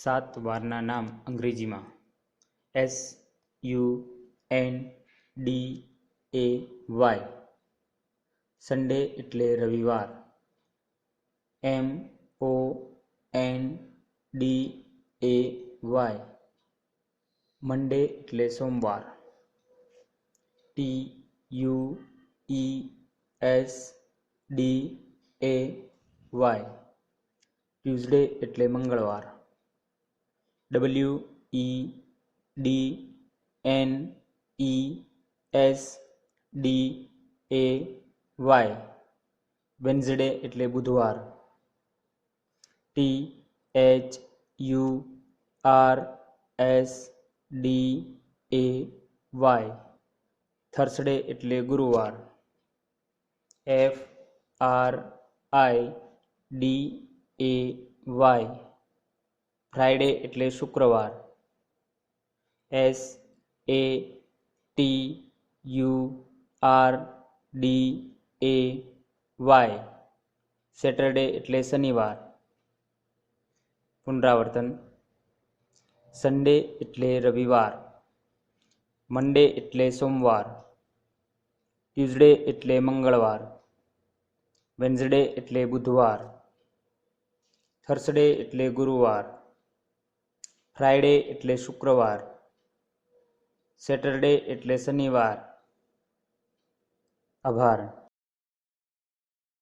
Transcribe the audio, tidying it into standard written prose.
સાત વારના નામ અંગ્રેજીમાં SUNDAY. સન્ડે એટલે રવિવાર. MONDAY. મંડે એટલે સોમવાર. TUESDAY. ટ્યુઝડે એટલે મંગળવાર. WEDNESDAY. વેન્ઝડે એટલે બુધવાર. THURSDAY. થર્સડે એટલે ગુરુવાર. FRIDAY. ફ્રાઇડે એટલે શુક્રવાર. SATURDAY. સેટરડે એટલે શનિવાર. પુનરાવર્તન. સન્ડે એટલે રવિવાર. મંડે એટલે સોમવાર. ટ્યુઝડે એટલે મંગળવાર. વેન્ઝડે એટલે બુધવાર. થર્સડે એટલે ગુરુવાર. ફ્રાઇડે એટલે શુક્રવાર. સેટરડે એટલે શનિવાર. આભાર.